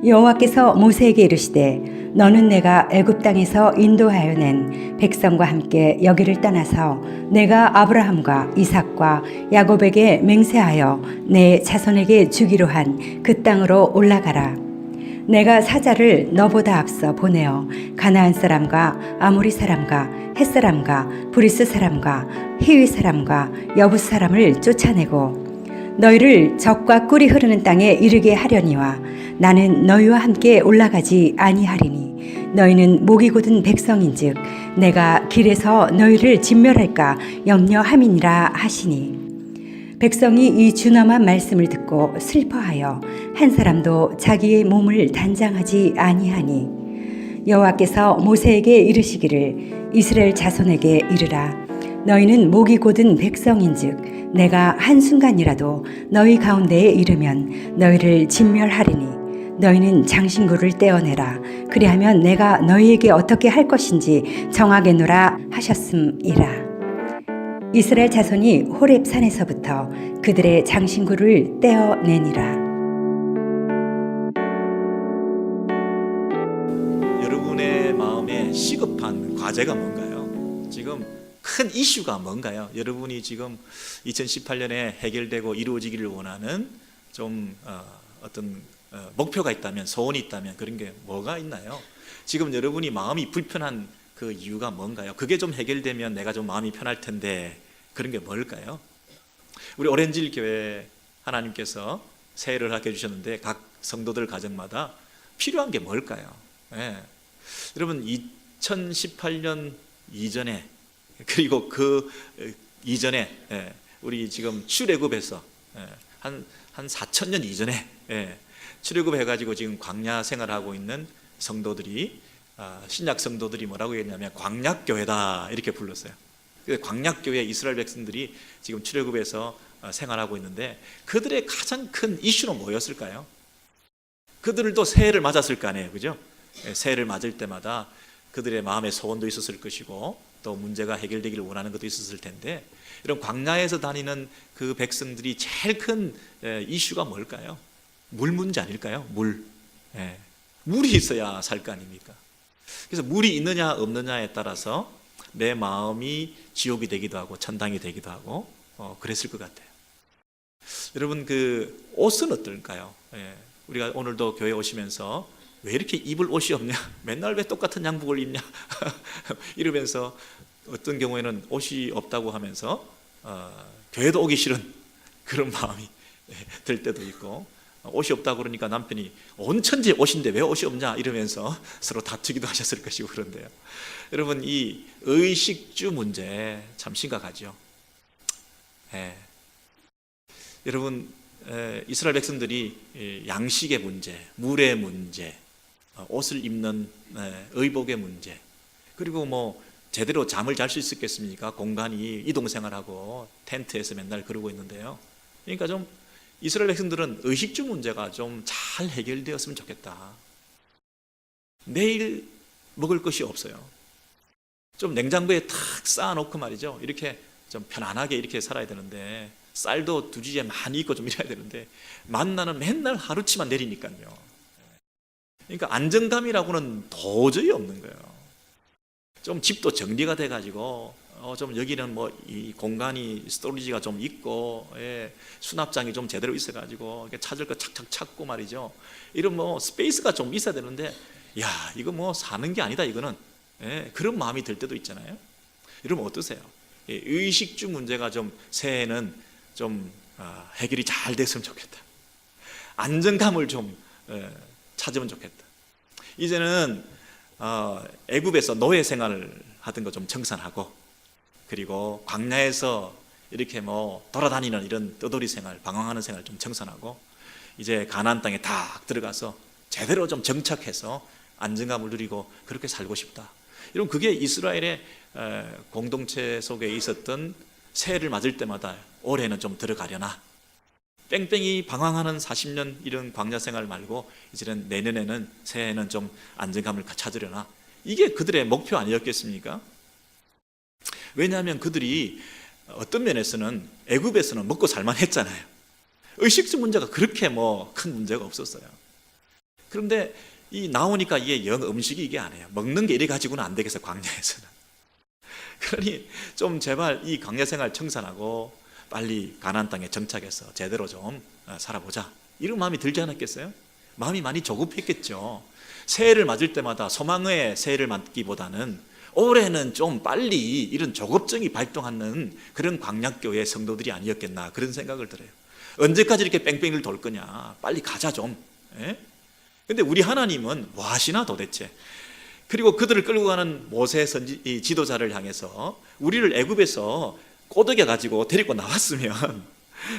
여호와께서 모세에게 이르시되 너는 내가 애굽 땅에서 인도하여 낸 백성과 함께 여기를 떠나서 내가 아브라함과 이삭과 야곱에게 맹세하여 내 자손에게 주기로 한 그 땅으로 올라가라. 내가 사자를 너보다 앞서 보내어 가나안 사람과 아모리 사람과 헷 사람과 브리스 사람과 히위 사람과 여붓 사람을 쫓아내고 너희를 적과 꿀이 흐르는 땅에 이르게 하려니와 나는 너희와 함께 올라가지 아니하리니 너희는 목이 곧은 백성인즉 내가 길에서 너희를 진멸할까 염려함이니라 하시니 백성이 이 준엄한 말씀을 듣고 슬퍼하여 한 사람도 자기의 몸을 단장하지 아니하니 여호와께서 모세에게 이르시기를 이스라엘 자손에게 이르라 너희는 목이 곧은 백성인즉 내가 한순간이라도 너희 가운데에 이르면 너희를 진멸하리니 너희는 장신구를 떼어내라. 그리하면 내가 너희에게 어떻게 할 것인지 정하겠노라 하셨음이라. 이스라엘 자손이 호렙 산에서부터 그들의 장신구를 떼어내니라. 여러분의 마음에 시급한 과제가 뭔가요? 지금 큰 이슈가 뭔가요? 여러분이 지금 2018년에 해결되고 이루어지기를 원하는 좀 어떤 목표가 있다면, 소원이 있다면 그런 게 뭐가 있나요? 지금 여러분이 마음이 불편한 그 이유가 뭔가요? 그게 좀 해결되면 내가 좀 마음이 편할 텐데 그런 게 뭘까요? 우리 오렌지힐 교회 하나님께서 세례를 하게 해주셨는데 각 성도들 가정마다 필요한 게 뭘까요? 여러분 2018년 이전에 그리고 그 이전에 우리 지금 출애굽에서 한 4,000년 이전에 출애굽 해가지고 지금 광야 생활하고 있는 성도들이 신약 성도들이 뭐라고 했냐면 광약교회다 이렇게 불렀어요. 광약교회 이스라엘 백성들이 지금 출애굽에서 생활하고 있는데 그들의 가장 큰 이슈는 뭐였을까요? 그들도 새해를 맞았을 거 아니에요, 그죠? 새해를 맞을 때마다 그들의 마음의 소원도 있었을 것이고 또 문제가 해결되기를 원하는 것도 있었을 텐데 이런 광야에서 다니는 그 백성들이 제일 큰 이슈가 뭘까요? 물 문제 아닐까요? 물. 물이 있어야 살 거 아닙니까? 그래서 물이 있느냐 없느냐에 따라서 내 마음이 지옥이 되기도 하고 천당이 되기도 하고 그랬을 것 같아요. 여러분 그 옷은 어떨까요? 우리가 오늘도 교회 오시면서 왜 이렇게 입을 옷이 없냐? 맨날 왜 똑같은 양복을 입냐? 이러면서 어떤 경우에는 옷이 없다고 하면서 교회도 오기 싫은 그런 마음이 들 때도 있고 옷이 없다고 그러니까 남편이 온 천지에 옷인데 왜 옷이 없냐 이러면서 서로 다투기도 하셨을 것이고 그런데요. 여러분 이 의식주 문제 참 심각하죠. 여러분 이스라엘 백성들이 양식의 문제, 물의 문제, 옷을 입는 의복의 문제 그리고 뭐 제대로 잠을 잘 수 있었겠습니까? 공간이 이동생활하고 텐트에서 맨날 그러고 있는데요. 그러니까 좀 이스라엘 백성들은 의식주 문제가 좀 잘 해결되었으면 좋겠다. 내일 먹을 것이 없어요. 좀 냉장고에 탁 쌓아놓고 말이죠. 이렇게 좀 편안하게 이렇게 살아야 되는데 쌀도 두 주에 많이 있고 좀 이래야 되는데 만나는 맨날 하루치만 내리니까요. 그러니까 안정감이라고는 도저히 없는 거예요. 좀 집도 정리가 돼가지고 좀 여기는 뭐 이 공간이 스토리지가 좀 있고 수납장이 좀 제대로 있어가지고 찾을 거 착착 찾고 말이죠. 이런 뭐 스페이스가 좀 있어야 되는데 야 이거 뭐 사는 게 아니다 이거는 그런 마음이 들 때도 있잖아요. 여러분 어떠세요? 의식주 문제가 좀 새해에는 좀 해결이 잘 됐으면 좋겠다. 안정감을 좀 찾으면 좋겠다. 이제는 애굽에서 노예 생활을 하던 거 좀 청산하고 그리고 광야에서 이렇게 뭐 돌아다니는 이런 떠돌이 생활, 방황하는 생활 좀 청산하고 이제 가나안 땅에 딱 들어가서 제대로 좀 정착해서 안정감을 누리고 그렇게 살고 싶다. 여러분 그게 이스라엘의 공동체 속에 있었던 새해를 맞을 때마다 올해는 좀 들어가려나, 뺑뺑이 방황하는 40년 이런 광야 생활 말고 이제는 내년에는 새해에는 좀 안정감을 찾으려나, 이게 그들의 목표 아니었겠습니까? 왜냐하면 그들이 어떤 면에서는 애굽에서는 먹고 살만 했잖아요. 의식주 문제가 그렇게 뭐 큰 문제가 없었어요. 그런데 이 나오니까 이게 영 음식이 이게 아니에요. 먹는 게 이래 가지고는 안 되겠어요, 광야에서는. 그러니 좀 제발 이 광야 생활 청산하고 빨리 가나안 땅에 정착해서 제대로 좀 살아보자, 이런 마음이 들지 않았겠어요? 마음이 많이 조급했겠죠. 새해를 맞을 때마다 소망의 새해를 맞기보다는 올해는 좀 빨리 이런 조급증이 발동하는 그런 광약교회 성도들이 아니었겠나, 그런 생각을 들어요. 언제까지 이렇게 뺑뺑이를 돌 거냐, 빨리 가자 좀. 근데 우리 하나님은 뭐 하시나 도대체. 그리고 그들을 끌고 가는 모세 선지 지도자를 향해서 우리를 애굽에서 꼬드겨 가지고 데리고 나왔으면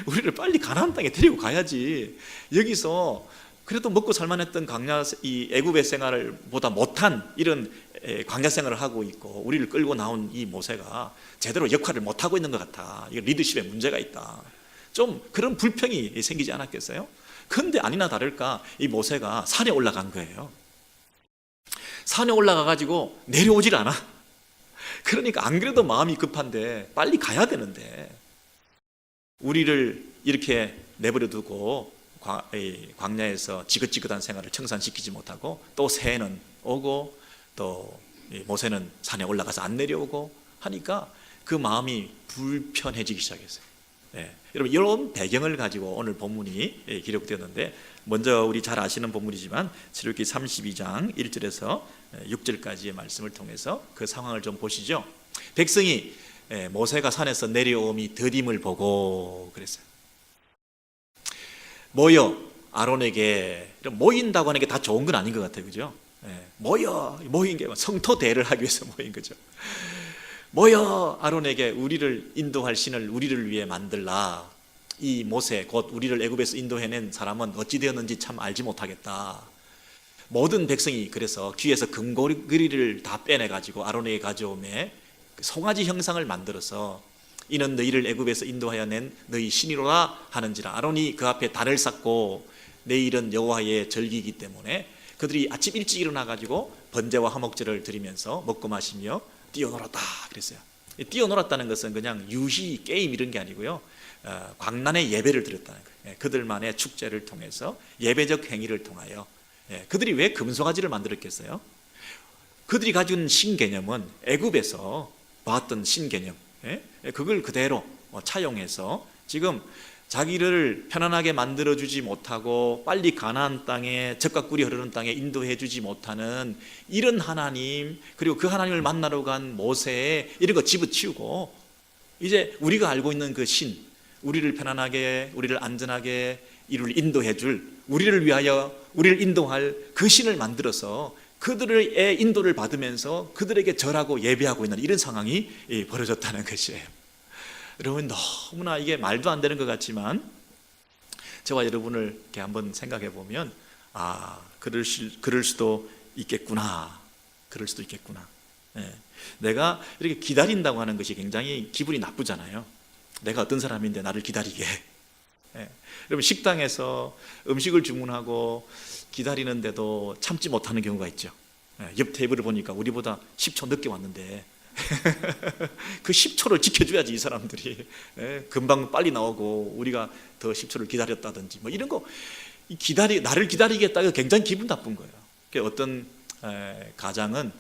우리를 빨리 가나안 땅에 데리고 가야지, 여기서 그래도 먹고 살만했던 광야 이 애굽의 생활보다 못한 이런 광야 생활을 하고 있고 우리를 끌고 나온 이 모세가 제대로 역할을 못 하고 있는 것 같아. 이거 리더십에 문제가 있다. 좀 그런 불평이 생기지 않았겠어요? 그런데 아니나 다를까 이 모세가 산에 올라간 거예요. 산에 올라가 가지고 내려오질 않아. 그러니까 안 그래도 마음이 급한데 빨리 가야 되는데 우리를 이렇게 내버려 두고 광야에서 지긋지긋한 생활을 청산시키지 못하고 또 새해는 오고 또 모세는 산에 올라가서 안 내려오고 하니까 그 마음이 불편해지기 시작했어요. 여러분 이런 배경을 가지고 오늘 본문이 기록되었는데, 먼저 우리 잘 아시는 본문이지만 출애굽기 32장 1절에서 6절까지의 말씀을 통해서 그 상황을 좀 보시죠. 백성이 모세가 산에서 내려옴이 더딤을 보고 그랬어요. 모여 아론에게, 모인다고 하는 게 다 좋은 건 아닌 것 같아요, 그죠? 모인 게 성토 대를 하기 위해서 모인 거죠. 모여 아론에게 우리를 인도할 신을 우리를 위해 만들라. 이 모세 곧 우리를 애굽에서 인도해낸 사람은 어찌 되었는지 참 알지 못하겠다. 모든 백성이 그래서 귀에서 금고리를 다 빼내가지고 아론에게 가져오매 송아지 형상을 만들어서 이는 너희를 애굽에서 인도하여 낸 너희 신이로라 하는지라. 아론이 그 앞에 단을 쌓고 내일은 여호와의 절기이기 때문에 그들이 아침 일찍 일어나가지고 번제와 화목제를 드리면서 먹고 마시며 뛰어놀았다 그랬어요. 뛰어놀았다는 것은 그냥 유희 게임 이런 게 아니고요, 광란의 예배를 드렸다는 거예요. 그들만의 축제를 통해서 예배적 행위를 통하여. 그들이 왜 금송아지를 만들었겠어요? 그들이 가진 신개념은 애굽에서 봤던 신개념, 그걸 그대로 차용해서 지금 자기를 편안하게 만들어주지 못하고 빨리 가나안 땅에 젖과 꿀이 흐르는 땅에 인도해주지 못하는 이런 하나님, 그리고 그 하나님을 만나러 간 모세에 이런 거 집어치우고 이제 우리가 알고 있는 그 신, 우리를 편안하게 우리를 안전하게 이를 인도해줄, 우리를 위하여 우리를 인도할 그 신을 만들어서 그들의 인도를 받으면서 그들에게 절하고 예배하고 있는 이런 상황이 벌어졌다는 것이에요. 여러분 너무나 이게 말도 안 되는 것 같지만 저와 여러분을 이렇게 한번 생각해 보면 그럴 수도 있겠구나. 그럴 수도 있겠구나. 내가 이렇게 기다린다고 하는 것이 굉장히 기분이 나쁘잖아요. 내가 어떤 사람인데 나를 기다리게. 여러분 식당에서 음식을 주문하고 기다리는데도 참지 못하는 경우가 있죠. 옆 테이블을 보니까 우리보다 10초 늦게 왔는데 그 10초를 지켜줘야지 이 사람들이. 금방 빨리 나오고 우리가 더 10초를 기다렸다든지 뭐 이런 거 나를 기다리겠다가 굉장히 기분 나쁜 거예요. 어떤 가장은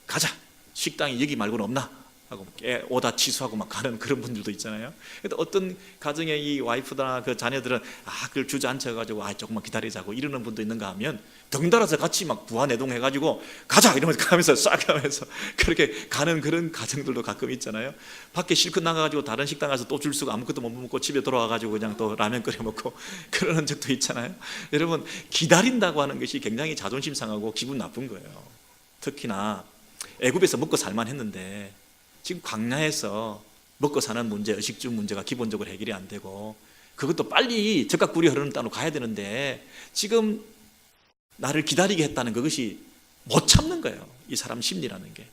가자, 식당이 여기 말고는 없나 하고 오다 취소하고 막 가는 그런 분들도 있잖아요. 근데 어떤 가정의 이 와이프나 그 자녀들은 그걸 주저앉혀가지고 조금만 기다리자고 이러는 분도 있는가 하면 덩달아서 같이 막 부하내동해가지고 가자 이러면서 가면서 싹 하면서 그렇게 가는 그런 가정들도 가끔 있잖아요. 밖에 실컷 나가가지고 다른 식당 가서 또 줄 서고 아무것도 못 먹고 집에 돌아와가지고 그냥 또 라면 끓여 먹고 그러는 적도 있잖아요. 여러분 기다린다고 하는 것이 굉장히 자존심 상하고 기분 나쁜 거예요. 특히나 애굽에서 먹고 살만 했는데 지금 광야에서 먹고 사는 문제, 의식주 문제가 기본적으로 해결이 안 되고 그것도 빨리 젖과 꿀이 흐르는 땅으로 가야 되는데 지금 나를 기다리게 했다는 그것이 못 참는 거예요. 이 사람 심리라는 게.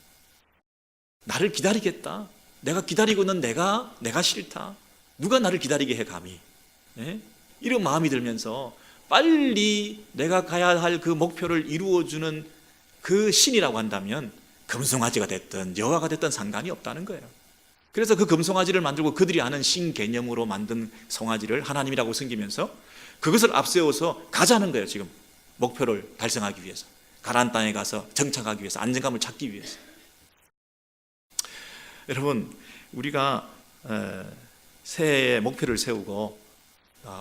나를 기다리겠다. 내가 기다리고 있는 내가 싫다. 누가 나를 기다리게 해 감히. 예? 이런 마음이 들면서 빨리 내가 가야 할 그 목표를 이루어주는 그 신이라고 한다면 금송아지가 됐든 여호와가 됐든 상관이 없다는 거예요. 그래서 그 금송아지를 만들고 그들이 아는 신 개념으로 만든 송아지를 하나님이라고 섬기면서 그것을 앞세워서 가자는 거예요. 지금 목표를 달성하기 위해서, 가나안 땅에 가서 정착하기 위해서, 안정감을 찾기 위해서. 여러분, 우리가 새해에 목표를 세우고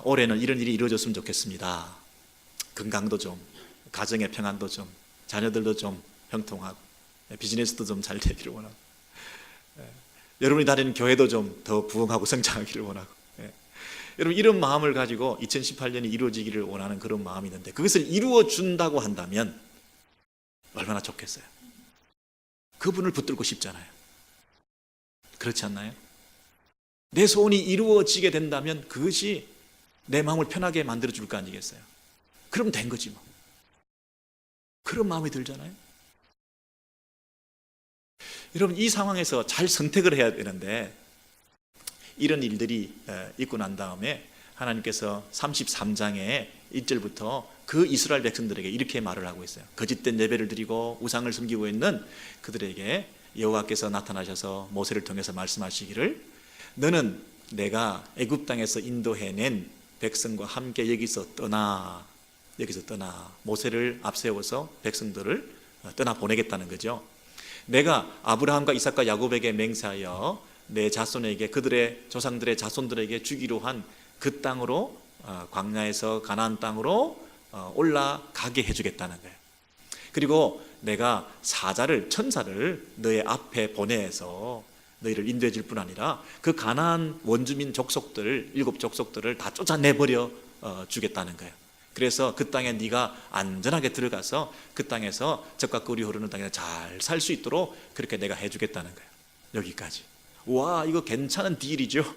올해는 이런 일이 이루어졌으면 좋겠습니다. 건강도 좀, 가정의 평안도 좀, 자녀들도 좀 형통하고, 비즈니스도 좀 잘 되기를 원하고, 여러분이 다니는 교회도 좀 더 부흥하고 성장하기를 원하고, 여러분 이런 마음을 가지고 2018년이 이루어지기를 원하는 그런 마음이 있는데 그것을 이루어 준다고 한다면 얼마나 좋겠어요. 그분을 붙들고 싶잖아요. 그렇지 않나요? 내 소원이 이루어지게 된다면 그것이 내 마음을 편하게 만들어 줄 거 아니겠어요? 그럼 된 거지 뭐. 그런 마음이 들잖아요. 여러분 이 상황에서 잘 선택을 해야 되는데 이런 일들이 있고 난 다음에 하나님께서 33장의 1절부터 그 이스라엘 백성들에게 이렇게 말을 하고 있어요. 거짓된 예배를 드리고 우상을 섬기고 있는 그들에게 여호와께서 나타나셔서 모세를 통해서 말씀하시기를 너는 내가 애굽 땅에서 인도해낸 백성과 함께 여기서 떠나 모세를 앞세워서 백성들을 떠나 보내겠다는 거죠. 내가 아브라함과 이삭과 야곱에게 맹세하여 내 자손에게 그들의 조상들의 자손들에게 주기로 한 그 땅으로 광야에서 가나안 땅으로 올라가게 해주겠다는 거예요. 그리고 내가 천사를 너의 앞에 보내서 너희를 인도해 줄 뿐 아니라 그 가나안 원주민 족속들 7 족속들을 다 쫓아내버려 주겠다는 거예요. 그래서 그 땅에 네가 안전하게 들어가서 그 땅에서 젖과 꿀이 흐르는 땅에 잘 살 수 있도록 그렇게 내가 해주겠다는 거예요. 여기까지. 와, 이거 괜찮은 딜이죠.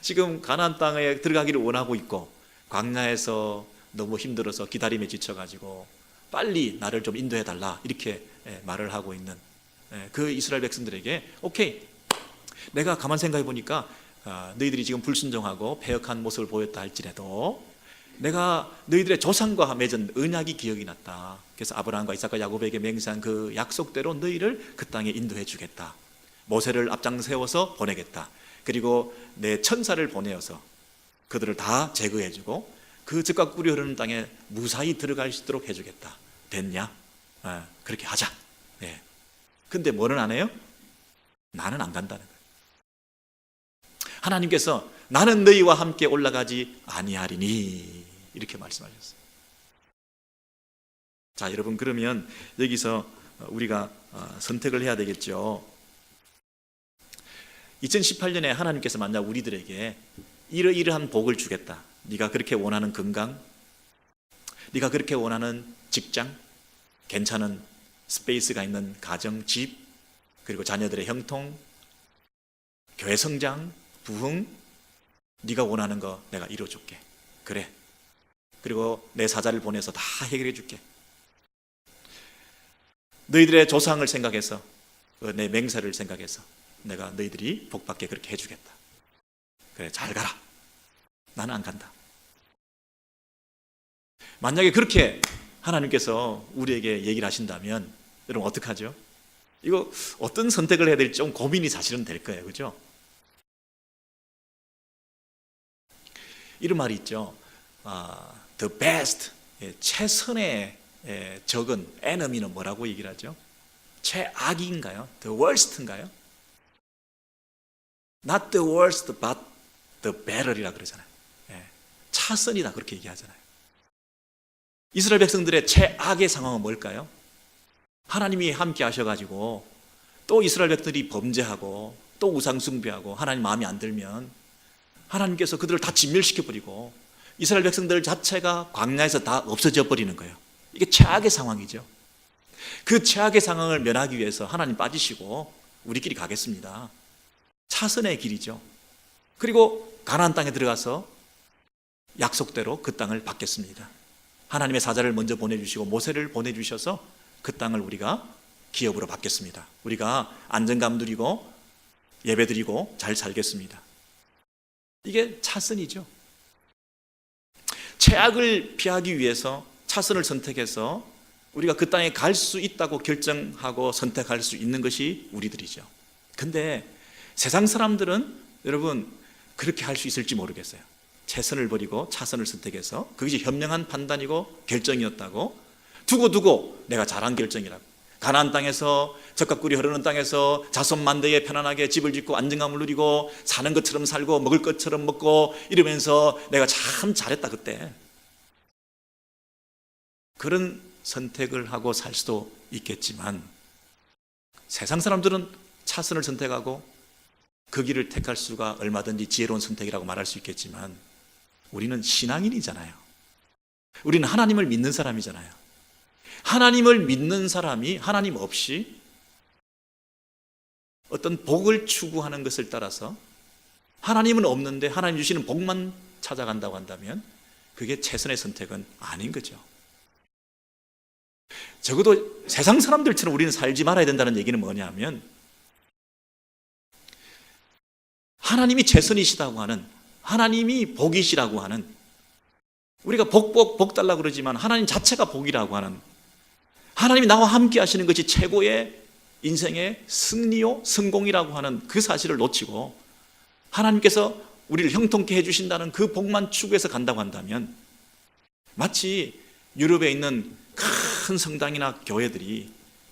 지금 가나안 땅에 들어가기를 원하고 있고 광야에서 너무 힘들어서 기다림에 지쳐가지고 빨리 나를 좀 인도해 달라 이렇게 말을 하고 있는 그 이스라엘 백성들에게 오케이, 내가 가만 생각해 보니까 너희들이 지금 불순종하고 패역한 모습을 보였다 할지라도 내가 너희들의 조상과 맺은 언약이 기억이 났다. 그래서 아브라함과 이삭과 야곱에게 맹세한 그 약속대로 너희를 그 땅에 인도해 주겠다. 모세를 앞장 세워서 보내겠다. 그리고 내 천사를 보내어서 그들을 다 제거해주고 그 젖과 꿀이 흐르는 땅에 무사히 들어갈 수 있도록 해주겠다. 됐냐? 그렇게 하자. 네. 근데 뭐는 안 해요? 나는 안 간다는 거예요. 하나님께서 나는 너희와 함께 올라가지 아니하리니 이렇게 말씀하셨어요. 자, 여러분 그러면 여기서 우리가 선택을 해야 되겠죠. 2018년에 하나님께서 만약 우리들에게 이러이러한 복을 주겠다. 네가 그렇게 원하는 건강, 네가 그렇게 원하는 직장, 괜찮은 스페이스가 있는 가정, 집, 그리고 자녀들의 형통, 교회 성장, 부흥, 네가 원하는 거 내가 이루어줄게. 그래. 그리고 내 사자를 보내서 다 해결해 줄게. 너희들의 조상을 생각해서 내 맹세를 생각해서 내가 너희들이 복받게 그렇게 해주겠다. 그래, 잘 가라. 나는 안 간다. 만약에 그렇게 하나님께서 우리에게 얘기를 하신다면 여러분 어떡하죠? 이거 어떤 선택을 해야 될지 좀 고민이 사실은 될 거예요. 그죠? 이런 말이 있죠. The best, 최선의 적은 enemy는 뭐라고 얘기를 하죠? 최악인가요? The worst인가요? Not the worst, but the better이라 그러잖아요. 차선이다 그렇게 얘기하잖아요. 이스라엘 백성들의 최악의 상황은 뭘까요? 하나님이 함께 하셔가지고 또 이스라엘 백성들이 범죄하고 또 우상 숭배하고 하나님 마음에 안 들면 하나님께서 그들을 다 진멸시켜버리고 이스라엘 백성들 자체가 광야에서 다 없어져 버리는 거예요. 이게 최악의 상황이죠. 그 최악의 상황을 면하기 위해서 하나님 빠지시고 우리끼리 가겠습니다. 차선의 길이죠. 그리고 가나안 땅에 들어가서 약속대로 그 땅을 받겠습니다. 하나님의 사자를 먼저 보내주시고 모세를 보내주셔서 그 땅을 우리가 기업으로 받겠습니다. 우리가 안정감 누리고 예배드리고 잘 살겠습니다. 이게 차선이죠. 최악을 피하기 위해서 차선을 선택해서 우리가 그 땅에 갈 수 있다고 결정하고 선택할 수 있는 것이 우리들이죠. 근데 세상 사람들은 여러분 그렇게 할 수 있을지 모르겠어요. 최선을 버리고 차선을 선택해서 그것이 현명한 판단이고 결정이었다고 두고 내가 잘한 결정이라고, 가나안 땅에서 젖과 꿀이 흐르는 땅에서 자손만대에 편안하게 집을 짓고 안정감을 누리고 사는 것처럼 살고 먹을 것처럼 먹고 이러면서 내가 참 잘했다 그때, 그런 선택을 하고 살 수도 있겠지만 세상 사람들은 차선을 선택하고 그 길을 택할 수가 얼마든지 지혜로운 선택이라고 말할 수 있겠지만 우리는 신앙인이잖아요. 우리는 하나님을 믿는 사람이잖아요. 하나님을 믿는 사람이 하나님 없이 어떤 복을 추구하는 것을 따라서 하나님은 없는데 하나님 주시는 복만 찾아간다고 한다면 그게 최선의 선택은 아닌 거죠. 적어도 세상 사람들처럼 우리는 살지 말아야 된다는 얘기는 뭐냐면 하나님이 최선이시다고 하는, 하나님이 복이시라고 하는, 우리가 복 달라고 그러지만 하나님 자체가 복이라고 하는, 하나님이 나와 함께 하시는 것이 최고의 인생의 승리요 성공이라고 하는 그 사실을 놓치고 하나님께서 우리를 형통케 해주신다는 그 복만 추구해서 간다고 한다면 마치 유럽에 있는 큰 성당이나 교회들이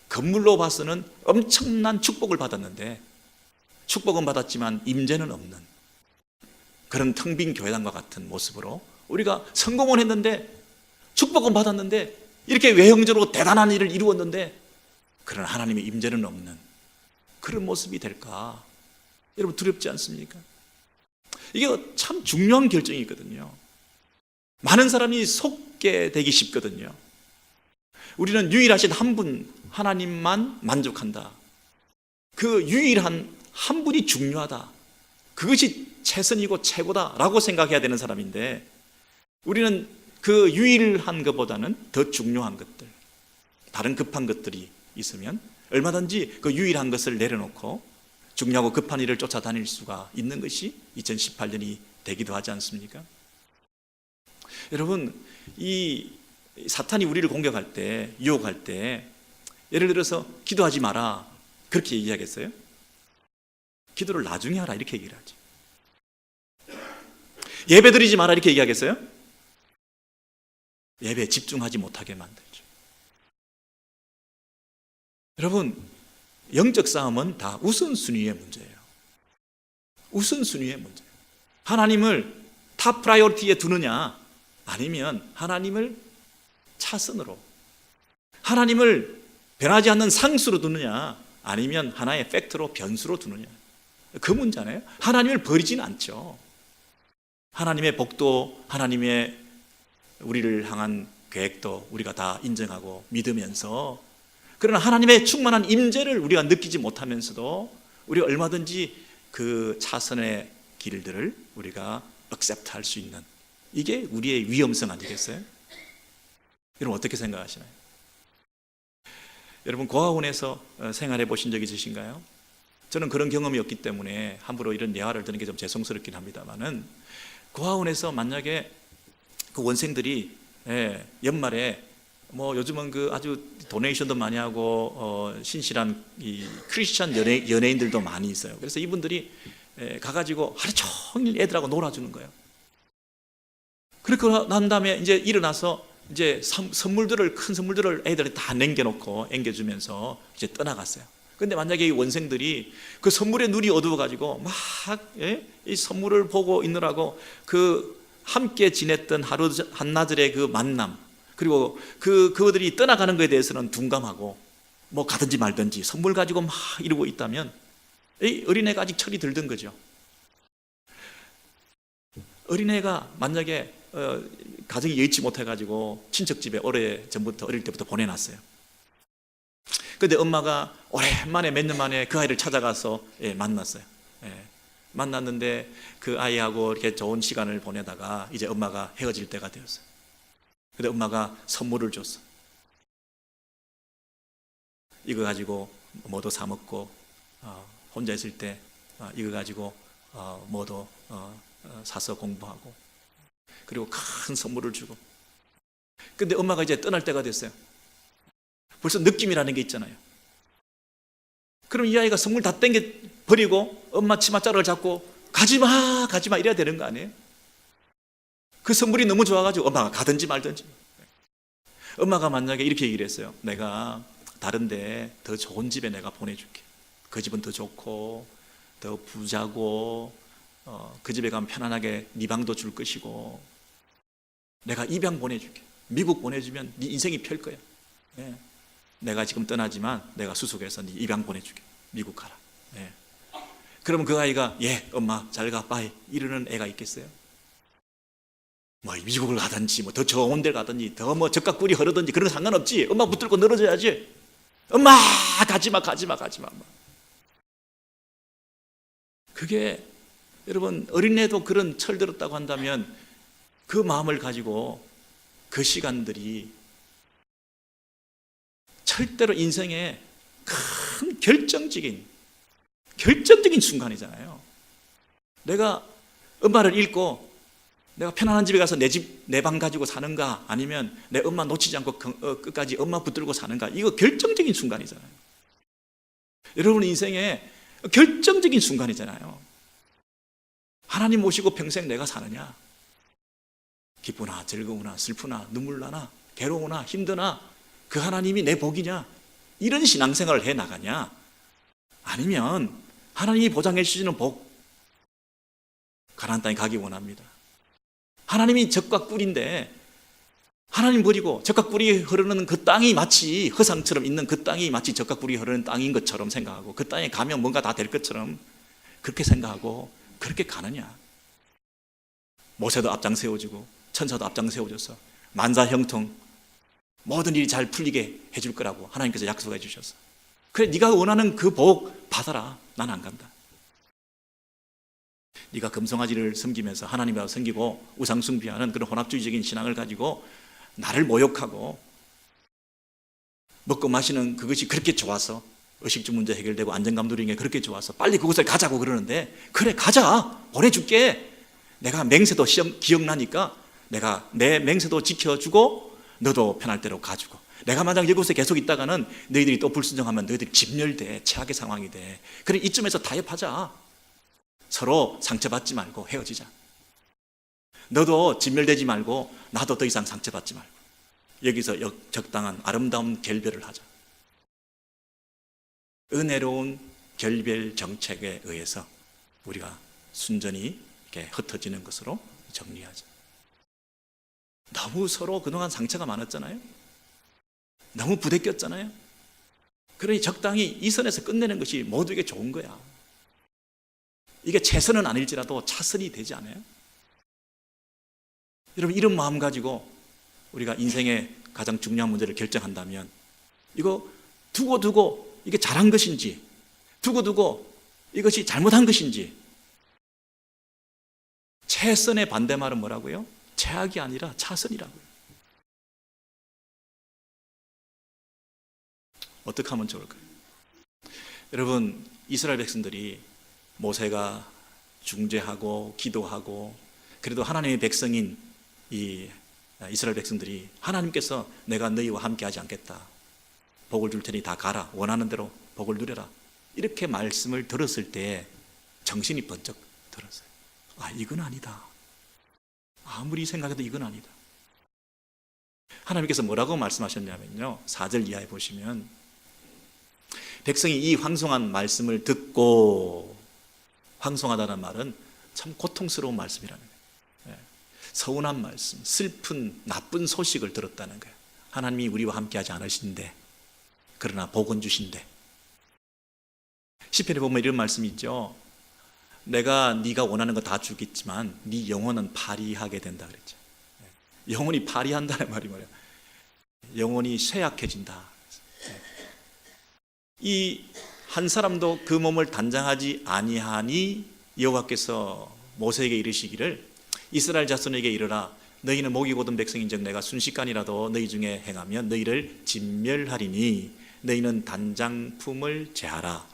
건물로 봐서는 엄청난 축복을 받았는데 축복은 받았지만 임재는 없는 그런 텅 빈 교회당과 같은 모습으로 우리가 성공은 했는데 축복은 받았는데 이렇게 외형적으로 대단한 일을 이루었는데 그런 하나님의 임재는 없는 그런 모습이 될까? 여러분 두렵지 않습니까? 이게 참 중요한 결정이거든요. 많은 사람이 속게 되기 쉽거든요. 우리는 유일하신 한 분 하나님만 만족한다. 그 유일한 한 분이 중요하다. 그것이 최선이고 최고다라고 생각해야 되는 사람인데 우리는 그 유일한 것보다는 더 중요한 것들, 다른 급한 것들이 있으면 얼마든지 그 유일한 것을 내려놓고 중요하고 급한 일을 쫓아다닐 수가 있는 것이 2018년이 되기도 하지 않습니까? 여러분, 이 사탄이 우리를 공격할 때, 유혹할 때 예를 들어서 기도하지 마라 그렇게 얘기하겠어요? 기도를 나중에 하라 이렇게 얘기를 하지. 예배 드리지 마라 이렇게 얘기하겠어요? 예배에 집중하지 못하게 만들죠. 여러분, 영적 싸움은 다 우선순위의 문제예요. 우선순위의 문제예요. 하나님을 탑 프라이어리티에 두느냐 아니면 하나님을 차선으로, 하나님을 변하지 않는 상수로 두느냐 아니면 하나의 팩트로 변수로 두느냐, 그 문제잖아요. 하나님을 버리지는 않죠. 하나님의 복도, 하나님의 우리를 향한 계획도 우리가 다 인정하고 믿으면서, 그러나 하나님의 충만한 임재를 우리가 느끼지 못하면서도 우리가 얼마든지 그 차선의 길들을 우리가 액셉트 할 수 있는, 이게 우리의 위험성 아니겠어요? 여러분 어떻게 생각하시나요? 여러분 고아원에서 생활해 보신 적 있으신가요? 저는 그런 경험이 없기 때문에 함부로 이런 예화를 드는 게 좀 죄송스럽긴 합니다만은, 고아원에서 만약에 그 원생들이 연말에 뭐 요즘은 그 아주 도네이션도 많이 하고 신실한 이 크리스찬 연예인들도 많이 있어요. 그래서 이분들이 가가지고 하루 종일 애들하고 놀아주는 거예요. 그렇게 난 다음에 이제 일어나서 이제 선물들을, 큰 선물들을 애들이 다 남겨놓고 앵겨주면서 이제 떠나갔어요. 근데 만약에 이 원생들이 그 선물에 눈이 어두워가지고 막 이 선물을 보고 있느라고 그 함께 지냈던 하루 한나절의 그 만남, 그리고 그들이 떠나가는 것에 대해서는 둔감하고 뭐 가든지 말든지 선물 가지고 막 이러고 있다면 이 어린애가 아직 철이 들던 거죠. 어린애가 만약에 가정이 여의치 못해가지고 친척 집에 오래전부터 어릴 때부터 보내놨어요. 근데 엄마가 오랜만에 몇 년 만에 그 아이를 찾아가서 만났어요. 만났는데 그 아이하고 이렇게 좋은 시간을 보내다가 이제 엄마가 헤어질 때가 되었어요. 근데 엄마가 선물을 줬어. 이거 가지고 뭐도 사 먹고 혼자 있을 때 이거 가지고 뭐도 사서 공부하고, 그리고 큰 선물을 주고. 근데 엄마가 이제 떠날 때가 됐어요. 벌써 느낌이라는 게 있잖아요. 그럼 이 아이가 선물 다 땡겨 버리고 엄마 치맛자락을 잡고 가지마 가지마 이래야 되는 거 아니에요? 그 선물이 너무 좋아가지고 엄마가 가든지 말든지. 엄마가 만약에 이렇게 얘기를 했어요. 내가 다른데 더 좋은 집에 내가 보내줄게. 그 집은 더 좋고 더 부자고 그 집에 가면 편안하게 네 방도 줄 것이고, 내가 입양 보내줄게. 미국 보내주면 네 인생이 펼 거야. 예. 내가 지금 떠나지만 내가 수속해서 네 입양 보내줄게. 미국 가라. 예. 그러면 그 아이가 예 엄마 잘 가 빠이 이러는 애가 있겠어요? 뭐 미국을 가든지 뭐 더 좋은 데 가든지 더 뭐 적각 꿀이 흐르든지 그런 거 상관없지. 엄마 붙들고 늘어져야지. 엄마 가지마 가지마 가지마. 그게 여러분 어린애도 그런 철 들었다고 한다면 그 마음을 가지고 그 시간들이 절대로 인생의 큰 결정적인 순간이잖아요. 내가 엄마를 잃고 내가 편안한 집에 가서 내 집, 내 방 가지고 사는가, 아니면 내 엄마 놓치지 않고 끝까지 엄마 붙들고 사는가, 이거 결정적인 순간이잖아요. 여러분 인생의 결정적인 순간이잖아요. 하나님 모시고 평생 내가 사느냐, 기쁘나 즐거우나 슬프나 눈물 나나 괴로우나 힘드나 그 하나님이 내 복이냐, 이런 신앙생활을 해 나가냐, 아니면 하나님이 보장해 주시는 복, 가나안 땅에 가기 원합니다. 하나님이 젖과 꿀인데 하나님 버리고 젖과 꿀이 흐르는 그 땅이 마치 허상처럼 있는 그 땅이 마치 젖과 꿀이 흐르는 땅인 것처럼 생각하고, 그 땅에 가면 뭔가 다 될 것처럼 그렇게 생각하고 그렇게 가느냐. 모세도 앞장 세워주고 천사도 앞장 세워줘서 만사형통 모든 일이 잘 풀리게 해줄 거라고 하나님께서 약속해 주셨어. 그래 네가 원하는 그 복 받아라. 난 안 간다. 네가 금송아지를 섬기면서 하나님을 섬기고 우상 숭배하는 그런 혼합주의적인 신앙을 가지고 나를 모욕하고 먹고 마시는 그것이 그렇게 좋아서 의식주 문제 해결되고 안정감 누리는 게 그렇게 좋아서 빨리 그곳을 가자고 그러는데, 그래 가자 보내줄게. 내가 맹세도 시험 기억나니까 내가 내 맹세도 지켜주고 너도 편할 대로 가주고, 내가 만약 이곳에 계속 있다가는 너희들이 또 불순종하면 너희들이 진멸돼, 최악의 상황이 돼. 그래 이쯤에서 타협하자. 서로 상처받지 말고 헤어지자. 너도 진멸되지 말고 나도 더 이상 상처받지 말고 여기서 적당한 아름다운 결별을 하자. 은혜로운 결별 정책에 의해서 우리가 순전히 이렇게 흩어지는 것으로 정리하자. 너무 서로 그동안 상처가 많았잖아요. 너무 부대꼈잖아요. 그러니 적당히 이 선에서 끝내는 것이 모두에게 좋은 거야. 이게 최선은 아닐지라도 차선이 되지 않아요? 여러분 이런 마음 가지고 우리가 인생의 가장 중요한 문제를 결정한다면, 이거 두고 이게 잘한 것인지, 두고 이것이 잘못한 것인지. 최선의 반대말은 뭐라고요? 최악이 아니라 차선이라고요. 어떻게 하면 좋을까요? 여러분 이스라엘 백성들이 모세가 중재하고 기도하고, 그래도 하나님의 백성인 이 이스라엘 백성들이 하나님께서 내가 너희와 함께 하지 않겠다, 복을 줄 테니 다 가라, 원하는 대로 복을 누려라, 이렇게 말씀을 들었을 때 정신이 번쩍 들었어요. 아 이건 아니다. 아무리 생각해도 이건 아니다. 하나님께서 뭐라고 말씀하셨냐면요, 4절 이하에 보시면 백성이 이 황송한 말씀을 듣고, 황송하다는 말은 참 고통스러운 말씀이라는 거예요. 서운한 말씀, 슬픈 나쁜 소식을 들었다는 거예요. 하나님이 우리와 함께하지 않으신데 그러나 복은 주신대. 시편에 보면 이런 말씀이 있죠. 내가 네가 원하는 거 다 주겠지만 네 영혼은 파리하게 된다 그랬죠. 영혼이 파리한다는 말이 뭐예요? 영혼이 쇠약해진다. 이 한 사람도 그 몸을 단장하지 아니하니 여호와께서 모세에게 이르시기를 이스라엘 자손에게 이르라, 너희는 목이 곧은 백성인즉 내가 순식간이라도 너희 중에 행하면 너희를 진멸하리니 너희는 단장품을 제하라.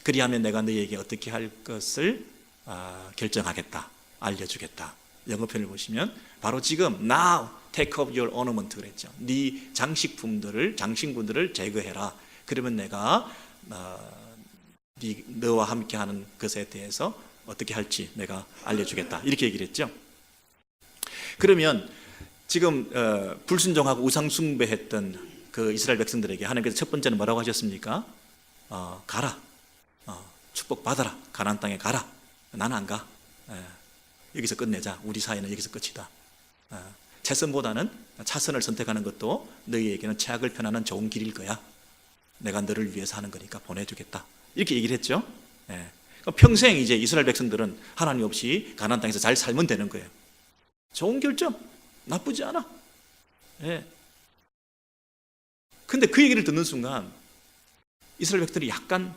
그리하면 내가 너희에게 어떻게 할 것을 결정하겠다, 알려주겠다. 영어편을 보시면 바로 지금 now take up your ornament 그랬죠. 네 장신구들을 제거해라. 그러면 내가 너와 함께하는 것에 대해서 어떻게 할지 내가 알려주겠다. 이렇게 얘기를 했죠. 그러면 지금 불순종하고 우상 숭배했던 그 이스라엘 백성들에게 하나님께서 첫 번째는 뭐라고 하셨습니까? 가라. 축복받아라. 가나안 땅에 가라. 나는 안 가. 여기서 끝내자. 우리 사이는 여기서 끝이다. 최선보다는 차선을 선택하는 것도 너희에게는 최악을 편하는 좋은 길일 거야. 내가 너를 위해서 하는 거니까 보내주겠다. 이렇게 얘기를 했죠. 평생 이제 이스라엘 백성들은 하나님 없이 가나안 땅에서 잘 살면 되는 거예요. 좋은 결정. 나쁘지 않아. 근데 그 얘기를 듣는 순간 이스라엘 백성들이 약간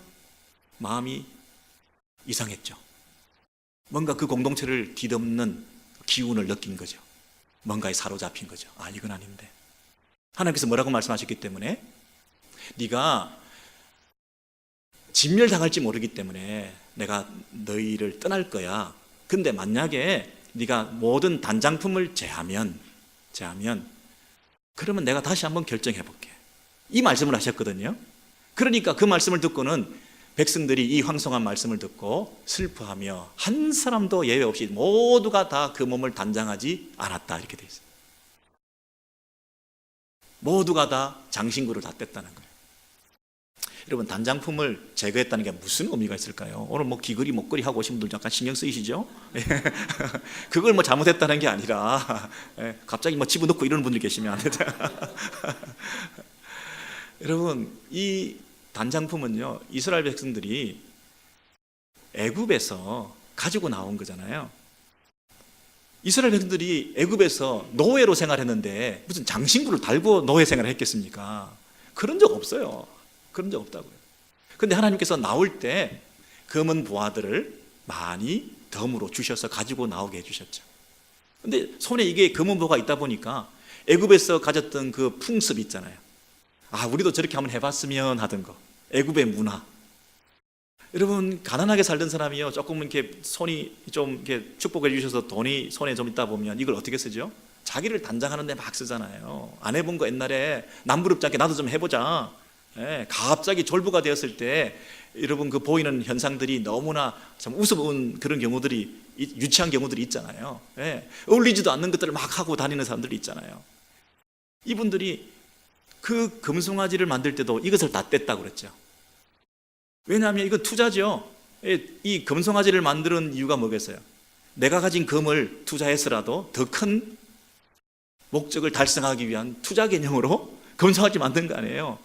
마음이 이상했죠. 뭔가 그 공동체를 뒤덮는 기운을 느낀 거죠. 뭔가에 사로잡힌 거죠. 이건 아닌데. 하나님께서 뭐라고 말씀하셨기 때문에 네가 진멸당할지 모르기 때문에 내가 너희를 떠날 거야. 근데 만약에 네가 모든 단장품을 제하면 그러면 내가 다시 한번 결정해 볼게. 이 말씀을 하셨거든요. 그러니까 그 말씀을 듣고는 백성들이 이 황송한 말씀을 듣고 슬퍼하며 한 사람도 예외 없이 모두가 다 그 몸을 단장하지 않았다. 이렇게 돼 있어요. 모두가 다 장신구를 다 뗐다는 거예요. 여러분, 단장품을 제거했다는 게 무슨 의미가 있을까요? 오늘 귀걸이 목걸이 하고 오신 분들 약간 신경 쓰이시죠? 그걸 잘못했다는 게 아니라 갑자기 집어넣고 이러는 분들 계시면 안 된다. 여러분, 이 단장품은요, 이스라엘 백성들이 애굽에서 가지고 나온 거잖아요. 이스라엘 백성들이 애굽에서 노예로 생활했는데 무슨 장신구를 달고 노예 생활을 했겠습니까? 그런 적 없어요. 그런 적 없다고요. 그런데 하나님께서 나올 때 검은 보화들을 많이 덤으로 주셔서 가지고 나오게 해주셨죠. 그런데 손에 이게 검은 보화가 있다 보니까 애굽에서 가졌던 그 풍습 있잖아요. 우리도 저렇게 한번 해봤으면 하던 거. 애굽의 문화. 여러분, 가난하게 살던 사람이요, 조금 이렇게 손이 좀 이렇게 축복해 주셔서 돈이 손에 좀 있다 보면 이걸 어떻게 쓰죠? 자기를 단장하는데 막 쓰잖아요. 안 해본 거 옛날에 남부럽지 않게 나도 좀 해보자. 갑자기 졸부가 되었을 때 여러분 그 보이는 현상들이 너무나 참 우스운 그런 경우들이, 유치한 경우들이 있잖아요. 어울리지도 않는 것들을 막 하고 다니는 사람들이 있잖아요. 이분들이 그 금송아지를 만들 때도 이것을 다 뗐다고 그랬죠. 왜냐하면 이건 투자죠. 이 금송아지를 만드는 이유가 뭐겠어요? 내가 가진 금을 투자해서라도 더 큰 목적을 달성하기 위한 투자 개념으로 금송아지 만든 거 아니에요.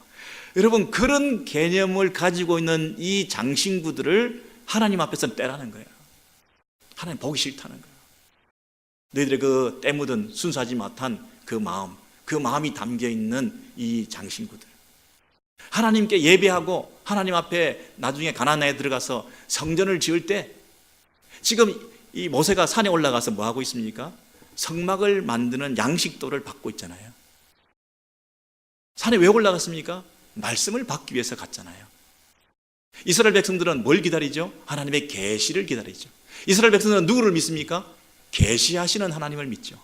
여러분, 그런 개념을 가지고 있는 이 장신구들을 하나님 앞에서 떼라는 거예요. 하나님 보기 싫다는 거예요. 너희들의 그 때 묻은 순수하지 못한 그 마음이 담겨 있는 이 장신구들. 하나님께 예배하고 하나님 앞에 나중에 가나안에 들어가서 성전을 지을 때 지금 이 모세가 산에 올라가서 뭐 하고 있습니까? 성막을 만드는 양식도를 받고 있잖아요. 산에 왜 올라갔습니까? 말씀을 받기 위해서 갔잖아요. 이스라엘 백성들은 뭘 기다리죠? 하나님의 계시를 기다리죠. 이스라엘 백성들은 누구를 믿습니까? 계시하시는 하나님을 믿죠.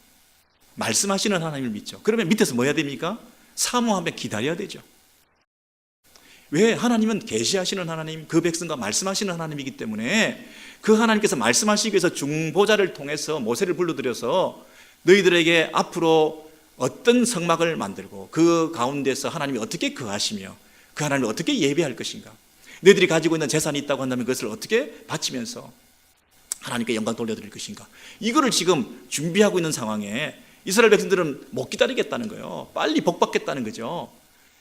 말씀하시는 하나님을 믿죠. 그러면 밑에서 뭐 해야 됩니까? 사모하며 기다려야 되죠. 왜? 하나님은 계시하시는 하나님, 그 백성과 말씀하시는 하나님이기 때문에 그 하나님께서 말씀하시기 위해서 중보자를 통해서 모세를 불러들여서 너희들에게 앞으로 어떤 성막을 만들고 그 가운데서 하나님이 어떻게 거하시며 그 하나님을 어떻게 예배할 것인가, 너희들이 가지고 있는 재산이 있다고 한다면 그것을 어떻게 바치면서 하나님께 영광 돌려드릴 것인가, 이거를 지금 준비하고 있는 상황에 이스라엘 백성들은 못 기다리겠다는 거예요. 빨리 복 받겠다는 거죠.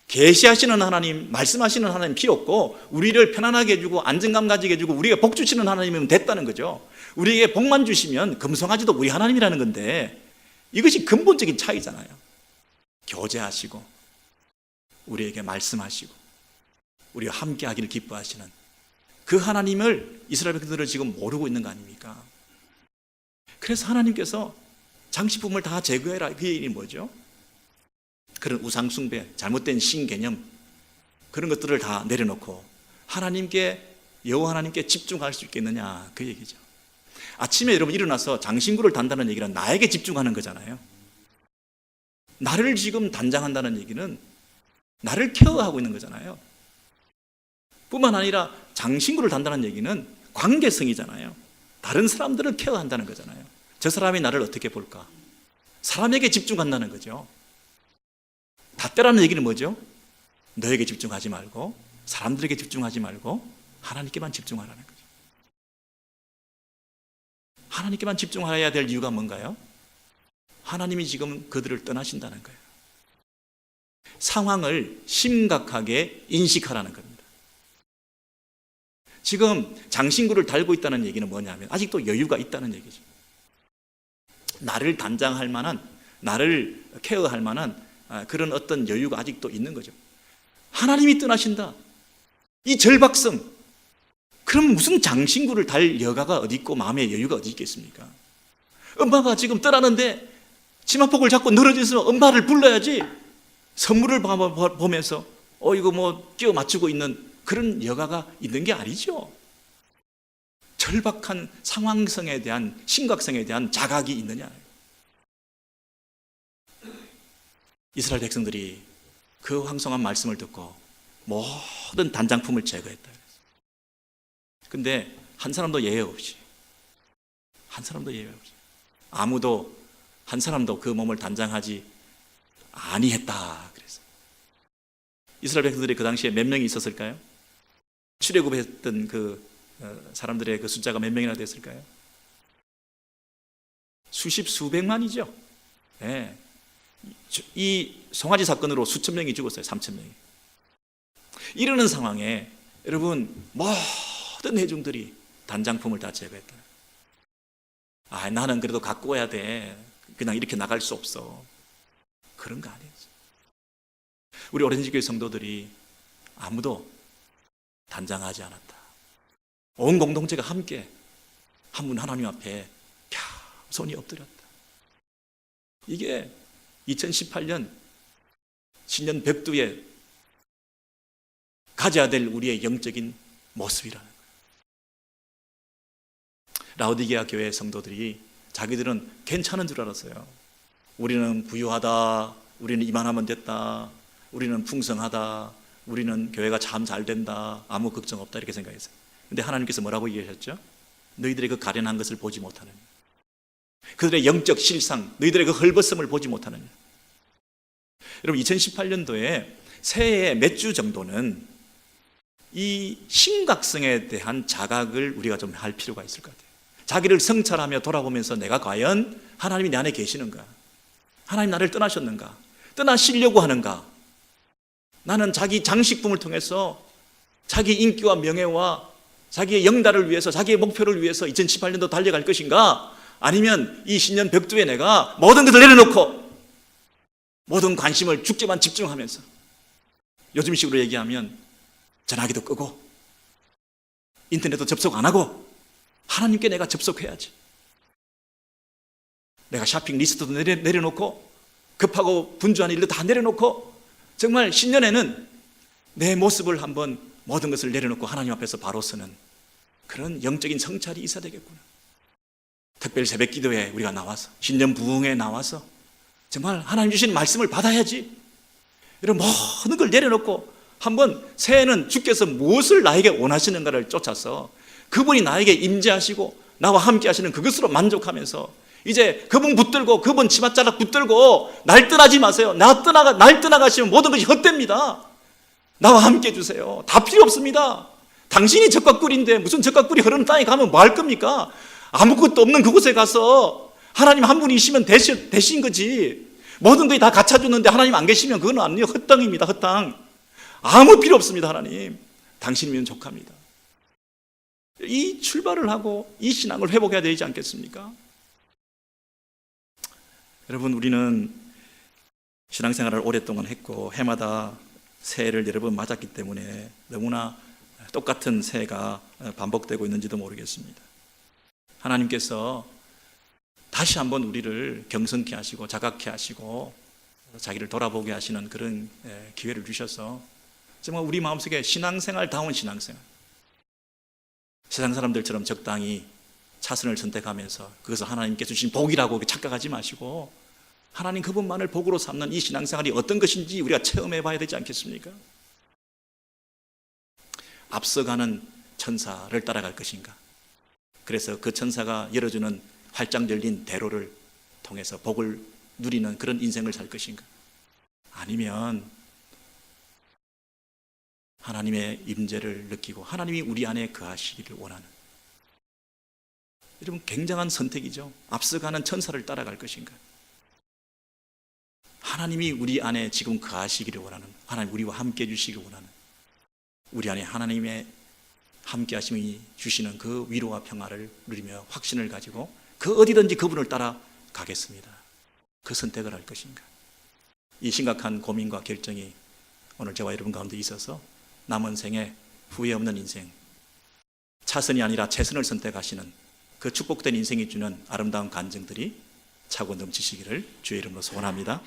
계시하시는 하나님, 말씀하시는 하나님 필요 없고 우리를 편안하게 해주고 안정감 가지게 해주고 우리가 복 주시는 하나님이면 됐다는 거죠. 우리에게 복만 주시면 금송아지도 우리 하나님이라는 건데, 이것이 근본적인 차이잖아요. 교제하시고 우리에게 말씀하시고 우리와 함께 하기를 기뻐하시는 그 하나님을 이스라엘 백성들은 지금 모르고 있는 거 아닙니까? 그래서 하나님께서 장식품을 다 제거해라. 그 얘기는 뭐죠? 그런 우상숭배, 잘못된 신개념, 그런 것들을 다 내려놓고 하나님께, 여호와 하나님께 집중할 수 있겠느냐, 그 얘기죠. 아침에 여러분 일어나서 장신구를 단다는 얘기는 나에게 집중하는 거잖아요. 나를 지금 단장한다는 얘기는 나를 케어하고 있는 거잖아요. 뿐만 아니라 장신구를 단다는 얘기는 관계성이잖아요. 다른 사람들을 케어한다는 거잖아요. 저 사람이 나를 어떻게 볼까? 사람에게 집중한다는 거죠. 닷대라는 얘기는 뭐죠? 너에게 집중하지 말고, 사람들에게 집중하지 말고 하나님께만 집중하라는 거죠. 하나님께만 집중해야 될 이유가 뭔가요? 하나님이 지금 그들을 떠나신다는 거예요. 상황을 심각하게 인식하라는 겁니다. 지금 장신구를 달고 있다는 얘기는 뭐냐면 아직도 여유가 있다는 얘기죠. 나를 단장할 만한, 나를 케어할 만한 그런 어떤 여유가 아직도 있는 거죠. 하나님이 떠나신다. 이 절박성. 그럼 무슨 장신구를 달 여가가 어디 있고 마음의 여유가 어디 있겠습니까? 엄마가 지금 떠나는데 치마폭을 잡고 늘어져서 엄마를 불러야지. 선물을 보면서 이거 뭐 끼워 맞추고 있는 그런 여가가 있는 게 아니죠. 절박한 상황성에 대한, 심각성에 대한 자각이 있느냐. 이스라엘 백성들이 그 황송한 말씀을 듣고 모든 단장품을 제거했다. 근데 한 사람도 예외 없이, 아무도, 한 사람도 그 몸을 단장하지 아니했다. 그래서 이스라엘 백성들이 그 당시에 몇 명이 있었을까요? 출애굽했던 그 사람들의 그 숫자가 몇 명이나 됐을까요? 수십 수백만이죠. 네. 이 송아지 사건으로 수천 명이 죽었어요. 3천 명이. 이러는 상황에 여러분 모든 회중들이 단장품을 다 제거했다. 나는 그래도 갖고 와야 돼. 그냥 이렇게 나갈 수 없어. 그런 거 아니에요. 우리 오렌지교회 성도들이 아무도 단장하지 않았다. 온 공동체가 함께 한 분 하나님 앞에 손이 엎드렸다. 이게 2018년 신년 벽두에 가져야 될 우리의 영적인 모습이라는 거예요. 라오디게아 교회 성도들이 자기들은 괜찮은 줄 알았어요. 우리는 부유하다, 우리는 이만하면 됐다, 우리는 풍성하다, 우리는 교회가 참 잘 된다, 아무 걱정 없다, 이렇게 생각했어요. 근데 하나님께서 뭐라고 얘기하셨죠? 너희들의 그 가련한 것을 보지 못하느냐, 그들의 영적 실상, 너희들의 그 헐벗음을 보지 못하느냐. 여러분 2018년도에 새해 몇 주 정도는 이 심각성에 대한 자각을 우리가 좀 할 필요가 있을 것 같아요. 자기를 성찰하며 돌아보면서 내가 과연 하나님이 내 안에 계시는가? 하나님 나를 떠나셨는가? 떠나시려고 하는가? 나는 자기 장식품을 통해서 자기 인기와 명예와 자기의 영달을 위해서, 자기의 목표를 위해서 2018년도 달려갈 것인가? 아니면 이 신년 벽두에 내가 모든 것을 내려놓고 모든 관심을 죽게만 집중하면서, 요즘식으로 얘기하면 전화기도 끄고 인터넷도 접속 안 하고 하나님께 내가 접속해야지. 내가 쇼핑 리스트도 내려놓고 급하고 분주한 일도 다 내려놓고 정말 신년에는 내 모습을 한번 모든 것을 내려놓고 하나님 앞에서 바로 서는 그런 영적인 성찰이 있어야 되겠구나. 특별 새벽 기도에 우리가 나와서, 신년 부흥에 나와서 정말 하나님 주신 말씀을 받아야지. 이런 모든 걸 내려놓고 한번 새해는 주께서 무엇을 나에게 원하시는가를 쫓아서 그분이 나에게 임재하시고 나와 함께 하시는 그것으로 만족하면서 이제 그분 붙들고, 그분 치맛자락 붙들고 날 떠나지 마세요. 날 떠나가시면 모든 것이 헛됩니다. 나와 함께 해주세요. 다 필요 없습니다. 당신이 젖과 꿀인데 무슨 젖과 꿀이 흐르는 땅에 가면 뭐 할 겁니까? 아무것도 없는 그곳에 가서 하나님 한 분이시면 되신 거지. 모든 것이 다 갖춰줬는데 하나님 안 계시면 그건 아니에요. 헛땅입니다. 헛땅. 아무 필요 없습니다. 하나님 당신이면 족합니다. 이 출발을 하고 이 신앙을 회복해야 되지 않겠습니까? 여러분, 우리는 신앙생활을 오랫동안 했고 해마다 새해를 여러 번 맞았기 때문에 너무나 똑같은 새해가 반복되고 있는지도 모르겠습니다. 하나님께서 다시 한번 우리를 경성케 하시고 자각케 하시고 자기를 돌아보게 하시는 그런 기회를 주셔서 정말 우리 마음속에 신앙생활다운 신앙생활, 세상 사람들처럼 적당히 차선을 선택하면서 그것을 하나님께서 주신 복이라고 착각하지 마시고 하나님 그분만을 복으로 삼는 이 신앙생활이 어떤 것인지 우리가 체험해 봐야 되지 않겠습니까? 앞서가는 천사를 따라갈 것인가? 그래서 그 천사가 열어주는 활짝 열린 대로를 통해서 복을 누리는 그런 인생을 살 것인가? 아니면 하나님의 임재를 느끼고 하나님이 우리 안에 거하시기를 원하는, 여러분 굉장한 선택이죠. 앞서가는 천사를 따라갈 것인가? 하나님이 우리 안에 지금 거하시기를 원하는, 하나님 우리와 함께 해주시기를 원하는, 우리 안에 하나님의 함께 하심이 주시는 그 위로와 평화를 누리며 확신을 가지고 그 어디든지 그분을 따라 가겠습니다. 그 선택을 할 것인가? 이 심각한 고민과 결정이 오늘 저와 여러분 가운데 있어서 남은 생에 후회 없는 인생, 차선이 아니라 최선을 선택하시는 그 축복된 인생이 주는 아름다운 간증들이 차고 넘치시기를 주의 이름으로 소원합니다.